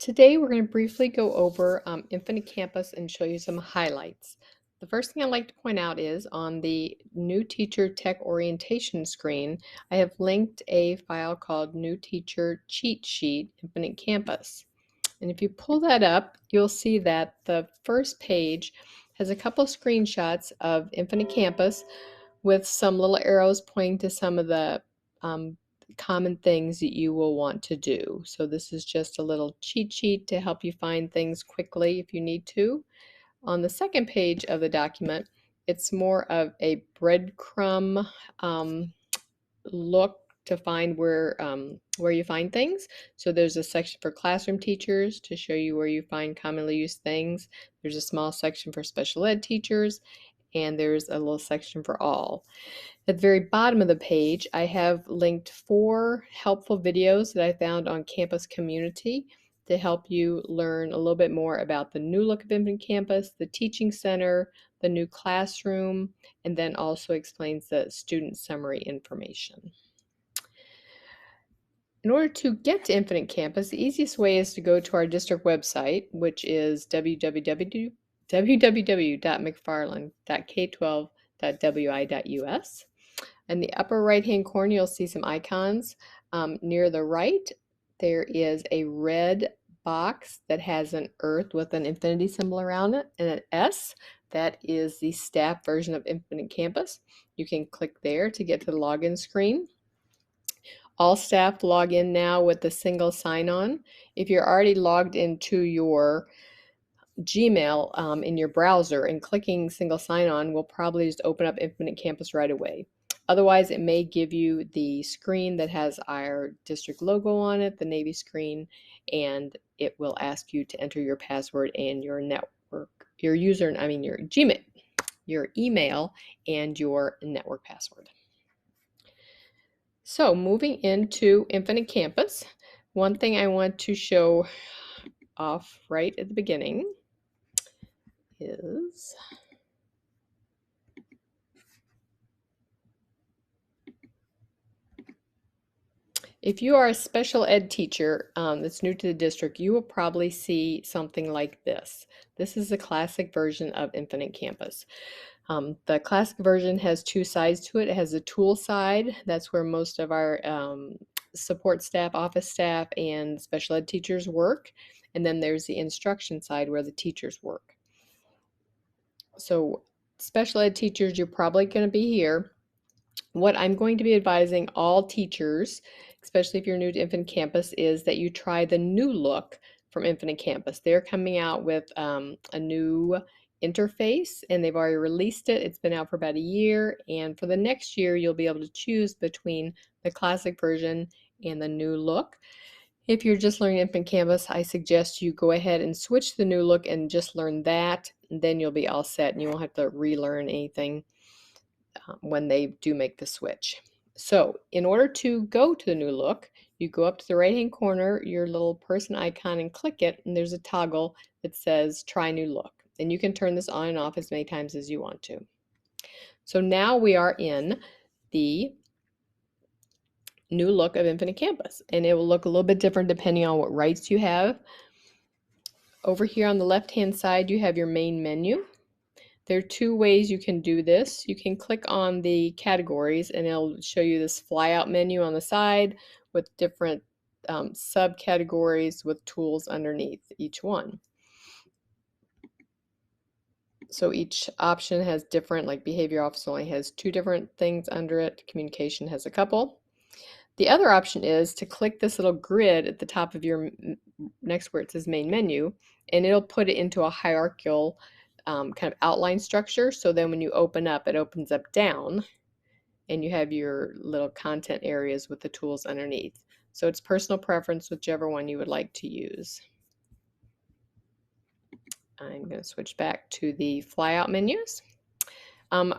Today we're going to briefly go over Infinite Campus and show you some highlights. The first thing I'd like to point out is on the New Teacher Tech Orientation screen, I have linked a file called New Teacher Cheat Sheet Infinite Campus. And if you pull that up, you'll see that the first page has a couple of screenshots of Infinite Campus with some little arrows pointing to some of the common things that you will want to do. So this is just a little cheat sheet to help you find things quickly if you need to. On the second page of the document, it's more of a breadcrumb look to find where you find things. So there's a section for classroom teachers to show you where you find commonly used things. There's a small section for special ed teachers, and there's a little section for all. At the very bottom of the page, I have linked 4 helpful videos that I found on Campus Community to help you learn a little bit more about the new look of Infinite Campus, the teaching center, the new classroom, and then also explains the student summary information. In order to get to Infinite Campus, the easiest way is to go to our district website, which is www.mcfarland.k12.wi.us. In the upper right-hand corner, you'll see some icons. Near the right, there is a red box that has an earth with an infinity symbol around it and an S. That is the staff version of Infinite Campus. You can click there to get to the login screen. All staff log in now with the single sign-on. If you're already logged into your Gmail in your browser and clicking single sign-on will probably just open up Infinite Campus right away. Otherwise, it may give you the screen that has our district logo on it, the navy screen, and it will ask you to enter your password and your your Gmail, your email, and your network password. So moving into Infinite Campus, one thing I want to show off right at the beginning is if you are a special ed teacher that's new to the district, you will probably see something like this. This is the classic version of Infinite Campus. The classic version has 2 sides to it. It has the tool side. That's where most of our support staff, office staff, and special ed teachers work. And then there's the instruction side where the teachers work. So special ed teachers, you're probably going to be here. What I'm going to be advising all teachers, especially if you're new to Infinite Campus, is that you try the new look from Infinite Campus. They're coming out with a new interface, and they've already released it. It's been out for about a year, and for the next year, you'll be able to choose between the classic version and the new look. If you're just learning Infinite Campus, I suggest you go ahead and switch to the new look and just learn that, and then you'll be all set, and you won't have to relearn anything when they do make the switch. So in order to go to the new look, you go up to the right hand corner, your little person icon, and click it, and there's a toggle that says try new look, and you can turn this on and off as many times as you want to. So now we are in the new look of Infinite Campus, and it will look a little bit different depending on what rights you have. Over here on the left hand side, you have your main menu. There are 2 ways you can do this. You can click on the categories and it'll show you this flyout menu on the side with different subcategories with tools underneath each one. So each option has different, like behavior office only has 2 different things under it. Communication has a couple. The other option is to click this little grid at the top of your next where it says main menu, and it'll put it into a hierarchical kind of outline structure. So then when you open up, it opens up down and you have your little content areas with the tools underneath. So it's personal preference, whichever one you would like to use. I'm going to switch back to the flyout menus.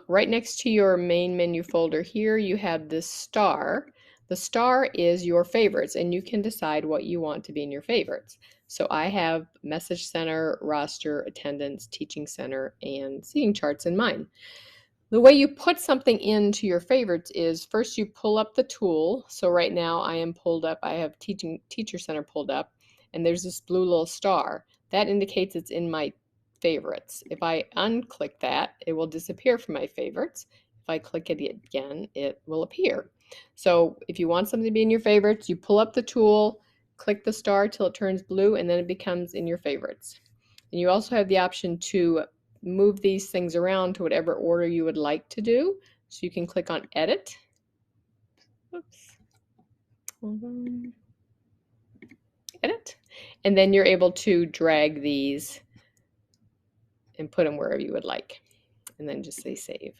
Right next to your main menu folder here, you have this star. The star is your favorites, and you can decide what you want to be in your favorites. So I have Message Center, Roster, Attendance, Teaching Center, and Seating Charts in mine. The way you put something into your favorites is first you pull up the tool. So right now I am pulled up, I have Teacher Center pulled up, and there's this blue little star. That indicates it's in my favorites. If I unclick that, it will disappear from my favorites. If I click it again, it will appear. So if you want something to be in your favorites, you pull up the tool, click the star till it turns blue, and then it becomes in your favorites. And you also have the option to move these things around to whatever order you would like to do. So you can click on Edit. Oops. Hold on. Edit. And then you're able to drag these and put them wherever you would like. And then just say Save.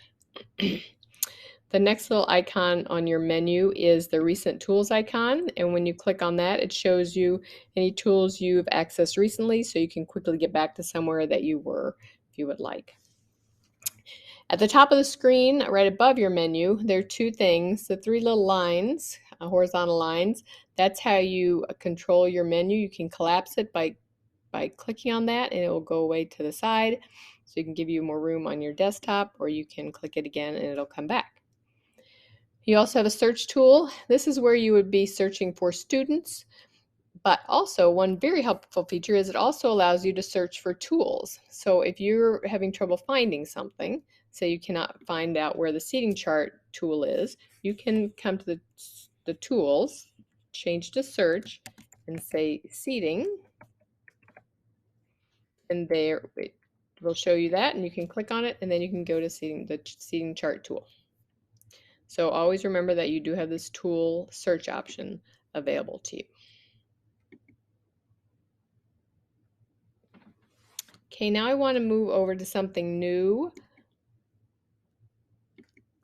The next little icon on your menu is the Recent Tools icon, and when you click on that, it shows you any tools you've accessed recently, so you can quickly get back to somewhere that you were if you would like. At the top of the screen, right above your menu, there are two things, the three little lines, horizontal lines. That's how you control your menu. You can collapse it by clicking on that, and it will go away to the side, so you can give you more room on your desktop, or you can click it again and it'll come back. You also have a search tool. This is where you would be searching for students, but also one very helpful feature is it also allows you to search for tools. So if you're having trouble finding something, say you cannot find out where the seating chart tool is, you can come to the tools, change to search, and say seating, and there it will show you that, and you can click on it, and then you can go to the seating chart tool. So always remember that you do have this tool search option available to you. Okay, now I want to move over to something new.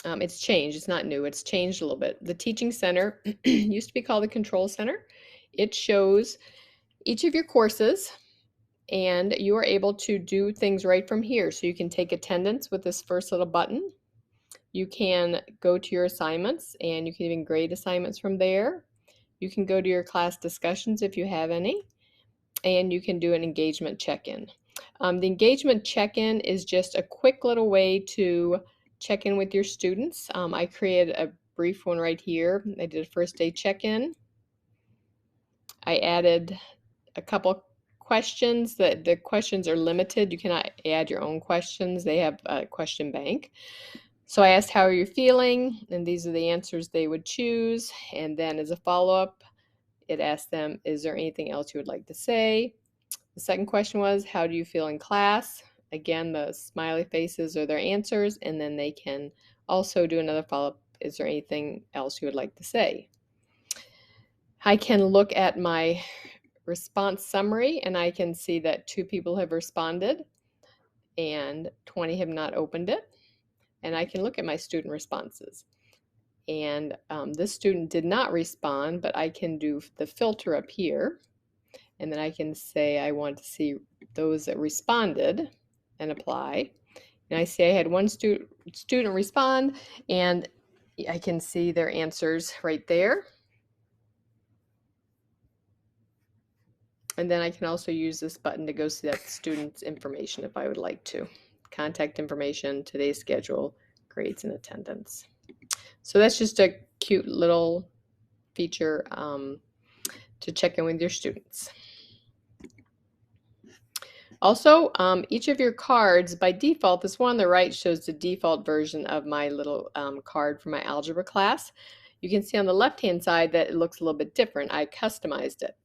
It's changed. It's not new. It's changed a little bit. The Teaching Center used to be called the Control Center. It shows each of your courses, and you are able to do things right from here. So you can take attendance with this first little button. You can go to your assignments, and you can even grade assignments from there. You can go to your class discussions if you have any, and you can do an engagement check-in. The engagement check-in is just a quick little way to check in with your students. I created a brief one right here. I did a first day check-in. I added a couple questions. The questions are limited. You cannot add your own questions. They have a question bank. So I asked, how are you feeling? And these are the answers they would choose. And then as a follow-up, it asked them, is there anything else you would like to say? The second question was, how do you feel in class? Again, the smiley faces are their answers, and then they can also do another follow-up, is there anything else you would like to say? I can look at my response summary, and I can see that 2 people have responded and 20 have not opened it. And I can look at my student responses. And this student did not respond, but I can do the filter up here. And then I can say I want to see those that responded and apply. And I see I had one student respond, and I can see their answers right there. And then I can also use this button to go see that student's information if I would like to. Contact information, today's schedule, grades, and attendance. So that's just a cute little feature to check in with your students. Also, each of your cards, by default, this one on the right shows the default version of my little card for my algebra class. You can see on the left-hand side that it looks a little bit different. I customized it.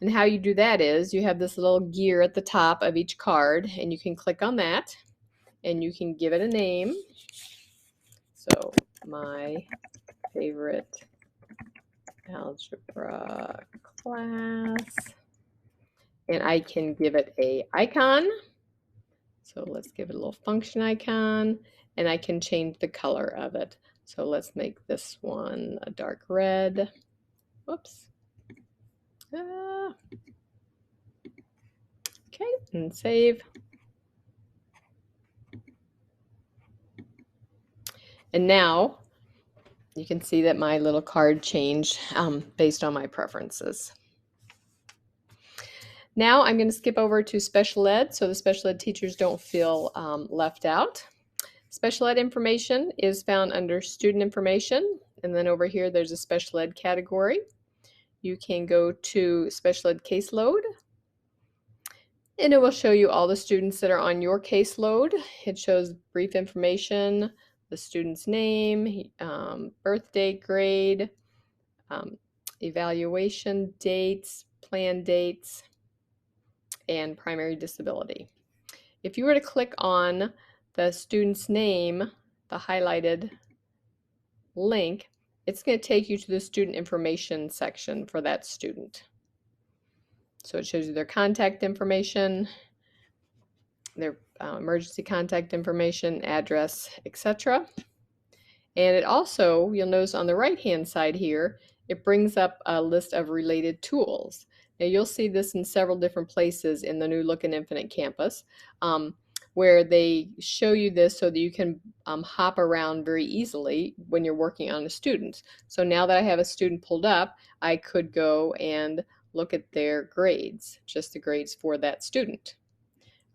And how you do that is you have this little gear at the top of each card, and you can click on that, and you can give it a name. So, my favorite algebra class. And I can give it a icon. So let's give it a little function icon, and I can change the color of it. So let's make this one a dark red. Whoops. Okay, and save. And now you can see that my little card changed based on my preferences. Now I'm going to skip over to special ed so the special ed teachers don't feel left out. Special ed information is found under student information, and then over here there's a special ed category. you can go to special ed caseload, and it will show you all the students that are on your caseload. It shows brief information, the student's name, birth date, grade, um, evaluation dates, plan dates, and primary disability. If you were to click on the student's name, the highlighted link, it's going to take you to the student information section for that student. So it shows you their contact information, their emergency contact information, address, etc. And it also, you'll notice on the right-hand side here, it brings up a list of related tools. Now you'll see this in several different places in the new look in Infinite Campus, where they show you this so that you can hop around very easily when you're working on a student. So now that I have a student pulled up, I could go and look at their grades, just the grades for that student.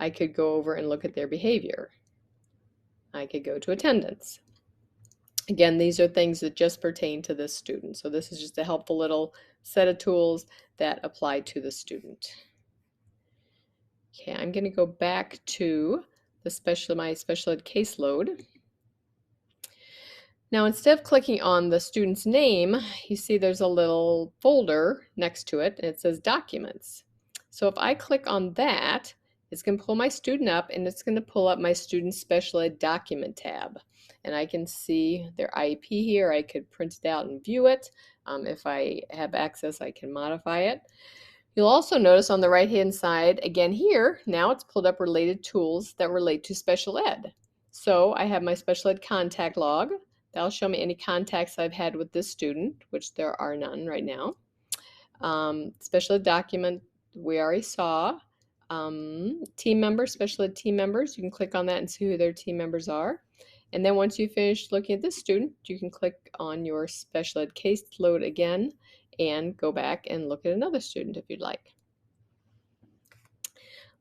I could go over and look at their behavior. I could go to attendance. Again, these are things that just pertain to this student. So this is just a helpful little set of tools that apply to the student. Okay, I'm going to go back to my special ed caseload. Now, instead of clicking on the student's name, you see there's a little folder next to it, and it says Documents. So if I click on that, it's going to pull my student up, and it's going to pull up my student special ed document tab. And I can see their IEP here. I could print it out and view it. If I have access, I can modify it. You'll also notice on the right-hand side, again here, now it's pulled up related tools that relate to special ed. So I have my special ed contact log. That'll show me any contacts I've had with this student, which there are none right now. Special ed document, we already saw. Team members, special ed team members, you can click on that and see who their team members are. And then once you finish looking at this student, you can click on your special ed caseload again and go back and look at another student if you'd like.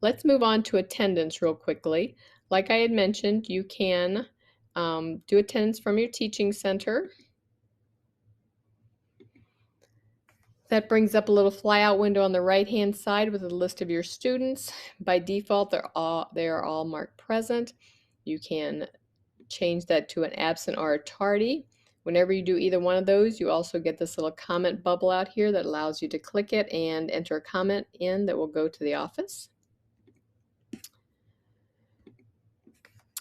Let's move on to attendance real quickly. Like I had mentioned, you can do attendance from your teaching center. That brings up a little flyout window on the right-hand side with a list of your students. By default, they are all marked present. You can change that to an absent or a tardy. Whenever you do either one of those, you also get this little comment bubble out here that allows you to click it and enter a comment in that will go to the office.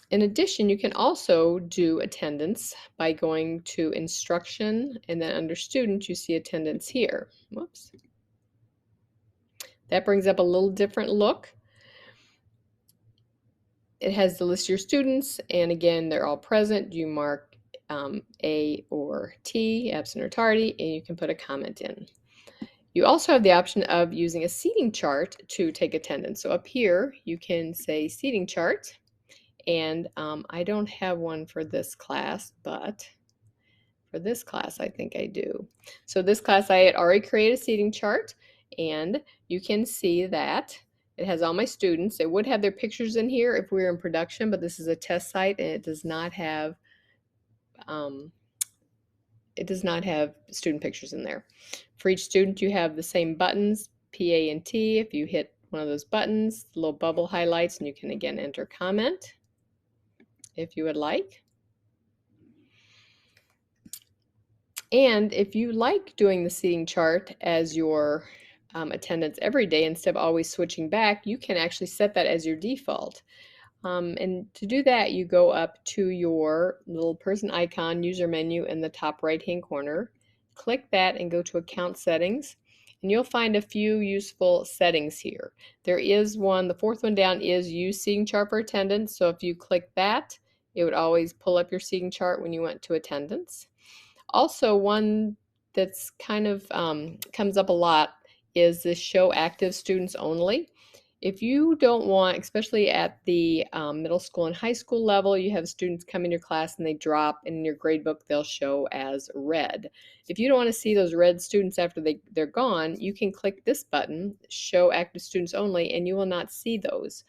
In addition, you can also do attendance by going to instruction, and then under student, you see attendance here. Whoops. That brings up a little different look. It has the list of your students, and again, they're all present. You mark A or T, absent or tardy, and you can put a comment in. You also have the option of using a seating chart to take attendance. So up here, you can say seating chart, and I don't have one for this class, but for this class, I think I do. So this class, I had already created a seating chart, and you can see that it has all my students. It would have their pictures in here if we were in production, but this is a test site, and it does not have student pictures in there. For each student, you have the same buttons, P, A, and T. If you hit one of those buttons, the little bubble highlights, and you can again enter comment if you would like. And if you like doing the seating chart as your attendance every day instead of always switching back, you can actually set that as your default. And to do that, you go up to your little person icon, user menu in the top right-hand corner. Click that and go to account settings, and you'll find a few useful settings here. There is one, the fourth one down is use seating chart for attendance. So if you click that, it would always pull up your seating chart when you went to attendance. Also, one that's kind of comes up a lot is this show active students only. If you don't want, especially at the middle school and high school level, you have students come in your class and they drop, and in your gradebook they'll show as red. If you don't want to see those red students after they're gone, you can click this button, show active students only, and you will not see those.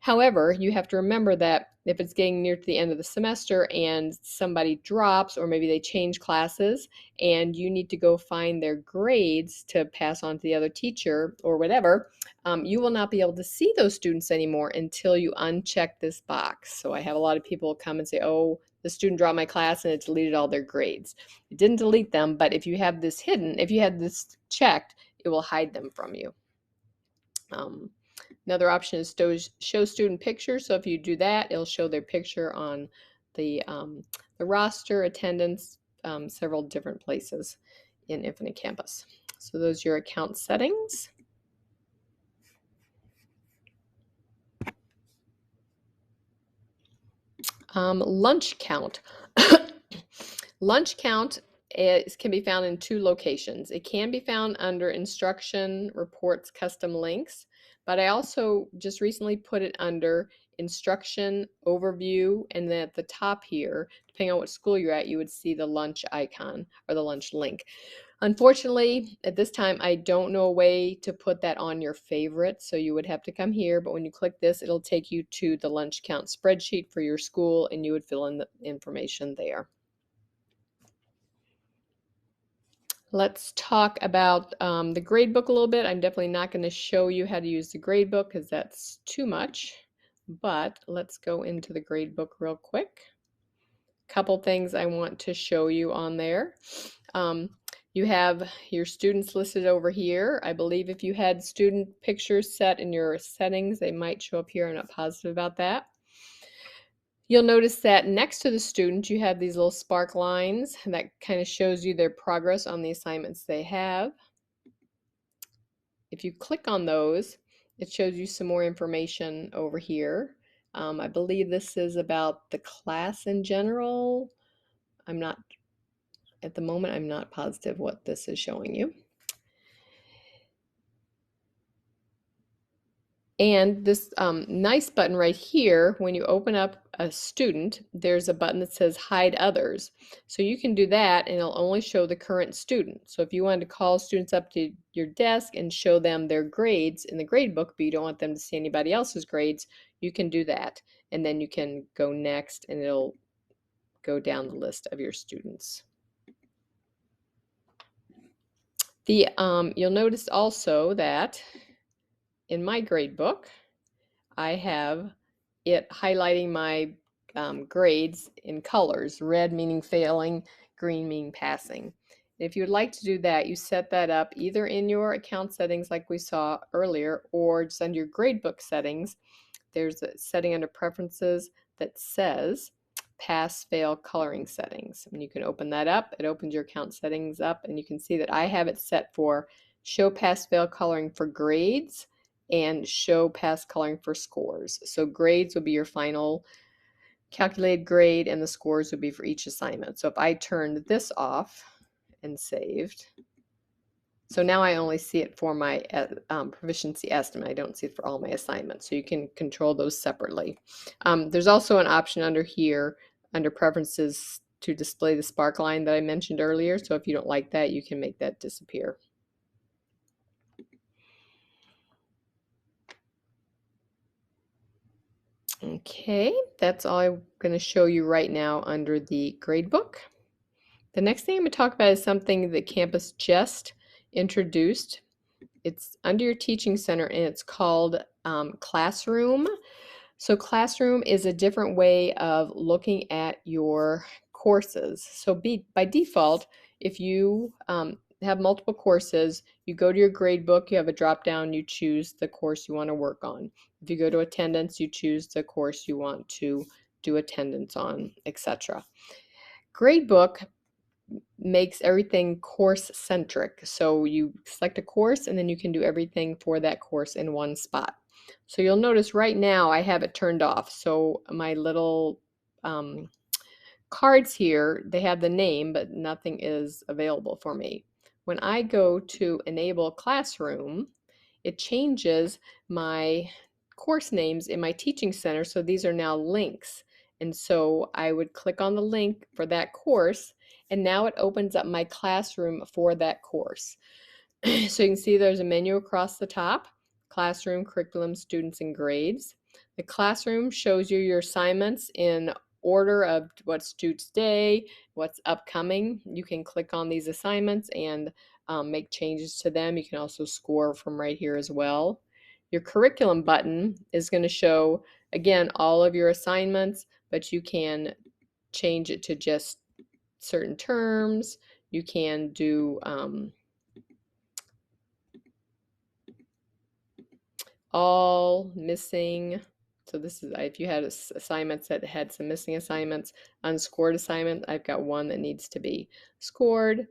However, you have to remember that if it's getting near to the end of the semester and somebody drops, or maybe they change classes and you need to go find their grades to pass on to the other teacher or whatever, you will not be able to see those students anymore until you uncheck this box. So I have a lot of people come and say, oh, the student dropped my class and it deleted all their grades. It didn't delete them, but if you have this hidden, if you had this checked, it will hide them from you. Another option is show student pictures. So if you do that, it'll show their picture on the roster, attendance, several different places in Infinite Campus. So those are your account settings. Lunch count. Lunch count can be found in 2 locations. It can be found under Instruction Reports Custom Links, but I also just recently put it under Instruction Overview, and then at the top here, depending on what school you're at, you would see the lunch icon or the lunch link. Unfortunately, at this time, I don't know a way to put that on your favorite, so you would have to come here, but when you click this, it'll take you to the lunch count spreadsheet for your school, and you would fill in the information there. Let's talk about the gradebook a little bit. I'm definitely not going to show you how to use the gradebook because that's too much, but let's go into the gradebook real quick. Couple things I want to show you on there. You have your students listed over here. I believe if you had student pictures set in your settings, they might show up here. I'm not positive about that. You'll notice that next to the student, you have these little spark lines that kind of shows you their progress on the assignments they have. If you click on those, it shows you some more information over here. I believe this is about the class in general. At the moment, I'm not positive what this is showing you. And this nice button right here, when you open up a student, there's a button that says Hide Others. So you can do that and it'll only show the current student. So if you wanted to call students up to your desk and show them their grades in the gradebook, but you don't want them to see anybody else's grades, you can do that. And then you can go next and it'll go down the list of your students. You'll notice also that in my gradebook, I have it highlighting my grades in colors, red meaning failing, green meaning passing. If you would like to do that, you set that up either in your account settings like we saw earlier, or just under your gradebook settings. There's a setting under preferences that says pass fail coloring settings. And you can open that up. It opens your account settings up, and you can see that I have it set for show pass fail coloring for grades and show pass coloring for scores. So grades will be your final calculated grade and the scores would be for each assignment. So if I turned this off and saved, so now I only see it for my proficiency estimate. I don't see it for all my assignments. So you can control those separately. There's also an option under here, under preferences, to display the spark line that I mentioned earlier. So if you don't like that, you can make that disappear. Okay, that's all I'm going to show you right now under the gradebook. The next thing I'm going to talk about is something that campus just introduced. It's under your teaching center and it's called Classroom. So Classroom is a different way of looking at your courses. So by default, if you have multiple courses, you go to your gradebook, you have a drop down, you choose the course you want to work on. If you go to attendance, you choose the course you want to do attendance on, etc. Gradebook makes everything course centric. So you select a course and then you can do everything for that course in one spot. So you'll notice right now I have it turned off. So my little cards here, they have the name, but nothing is available for me. When I go to enable Classroom, it changes my course names in my teaching center. So these are now links. And so I would click on the link for that course, and now it opens up my classroom for that course. So you can see there's a menu across the top, classroom, curriculum, students, and grades. The classroom shows you your assignments in order of what's due today, what's upcoming. You can click on these assignments and make changes to them. You can also score from right here as well. Your curriculum button is going to show, again, all of your assignments, but you can change it to just certain terms. You can do all, missing. So this is, if you had assignments that had some missing assignments, unscored assignment, I've got one that needs to be scored.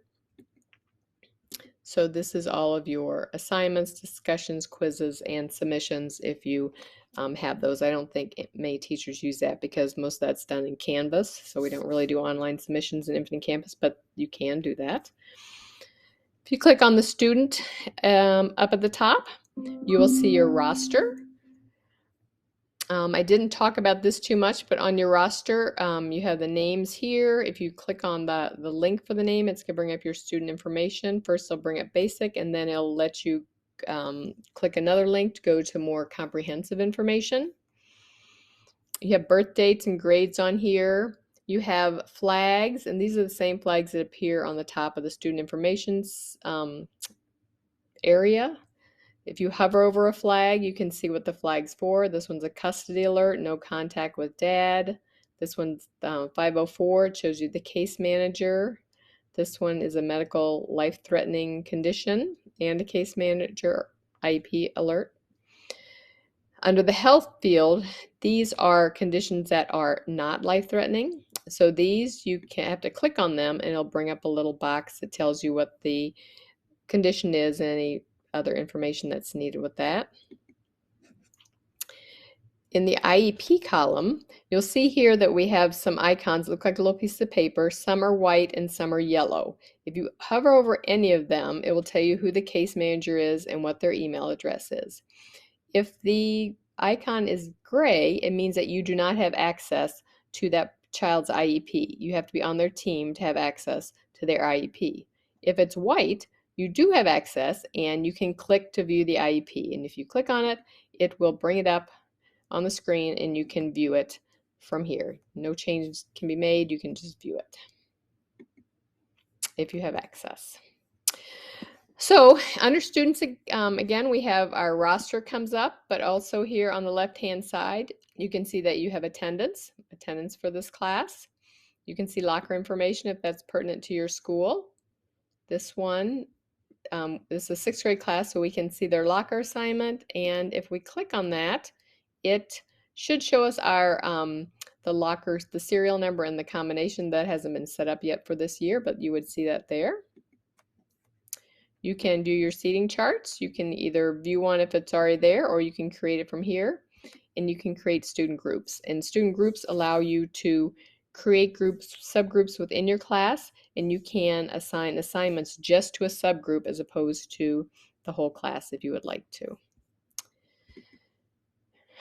So this is all of your assignments, discussions, quizzes, and submissions if you have those. I don't think many teachers use that because most of that's done in Canvas, so we don't really do online submissions in Infinite Campus, but you can do that. If you click on the student up at the top, you will see your roster. I didn't talk about this too much, but on your roster, you have the names here. If you click on the link for the name, it's going to bring up your student information. First, it'll bring up basic, and then it'll let you click another link to go to more comprehensive information. You have birth dates and grades on here. You have flags, and these are the same flags that appear on the top of the student information area. If you hover over a flag, you can see what the flag's for. This one's a custody alert, no contact with dad. This one's 504, it shows you the case manager. This one is a medical life-threatening condition and a case manager IEP alert. Under the health field, these are conditions that are not life-threatening. So these, you have to click on them and it'll bring up a little box that tells you what the condition is and any other information that's needed with that. In the IEP column, you'll see here that we have some icons that look like a little piece of paper. Some are white and some are yellow. If you hover over any of them, it will tell you who the case manager is and what their email address is. If the icon is gray, it means that you do not have access to that child's IEP. You have to be on their team to have access to their IEP. If it's white, you do have access and you can click to view the IEP. And if you click on it, it will bring it up on the screen and you can view it from here. No changes can be made, you can just view it if you have access. So under students, again, we have our roster comes up, but also here on the left-hand side, you can see that you have attendance for this class. You can see locker information if that's pertinent to your school. This one, this is a 6th grade class, so we can see their locker assignment. And if we click on that, it should show us our the lockers, the serial number and the combination. That hasn't been set up yet for this year, but you would see that there. You can do your seating charts. You can either view one if it's already there, or you can create it from here. And you can create student groups. And student groups allow you to create groups, subgroups within your class, and you can assign assignments just to a subgroup as opposed to the whole class if you would like to.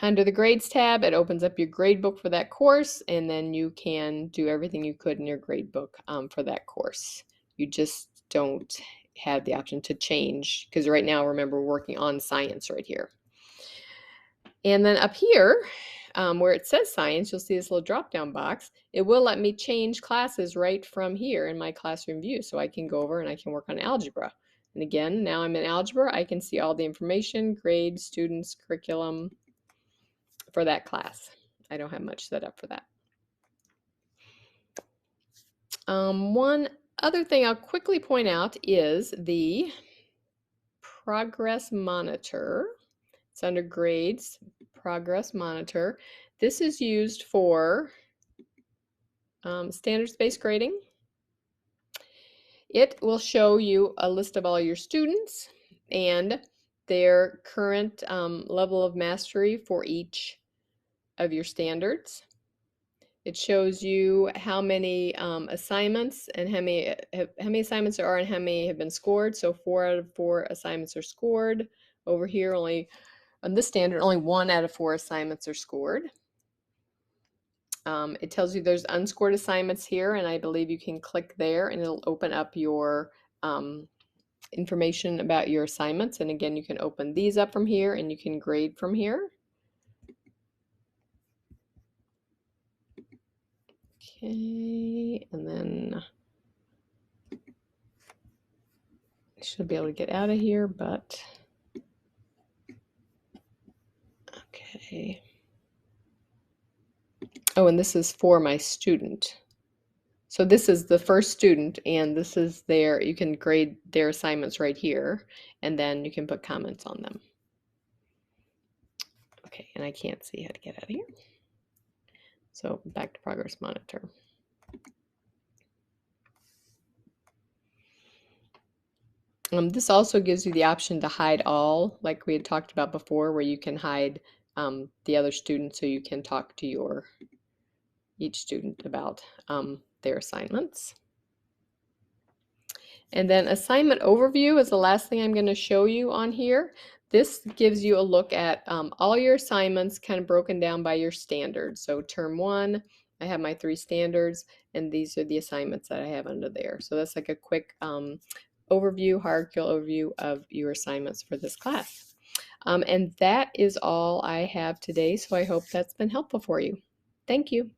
Under the Grades tab, it opens up your gradebook for that course, and then you can do everything you could in your gradebook for that course. You just don't have the option to change, because right now, remember, we're working on science right here. And then up here, where it says science, you'll see this little drop-down box. It will let me change classes right from here in my classroom view. So I can go over and I can work on algebra. And again, now I'm in algebra, I can see all the information, grades, students, curriculum for that class. I don't have much set up for that. One other thing I'll quickly point out is the progress monitor. It's under grades, progress monitor. This is used for standards-based grading. It will show you a list of all your students and their current level of mastery for each of your standards. It shows you how many assignments and how many assignments there are and how many have been scored. So 4 out of 4 assignments are scored. Over here, only on this standard, only 1 out of 4 assignments are scored. It tells you there's unscored assignments here, and I believe you can click there and it'll open up your information about your assignments. And again, you can open these up from here and you can grade from here. Okay, and then I should be able to get out of here, but okay. Oh, and this is for my student. So this is the first student, and this is their, you can grade their assignments right here, and then you can put comments on them. Okay, and I can't see how to get out of here. So back to Progress Monitor. This also gives you the option to hide all, like we had talked about before, where you can hide the other students so you can talk to each student about their assignments. And then assignment overview is the last thing I'm going to show you on here. This gives you a look at all your assignments kind of broken down by your standards. So term 1, I have my 3 standards, and these are the assignments that I have under there. So that's like a quick overview, hierarchical overview of your assignments for this class. And that is all I have today, so I hope that's been helpful for you. Thank you.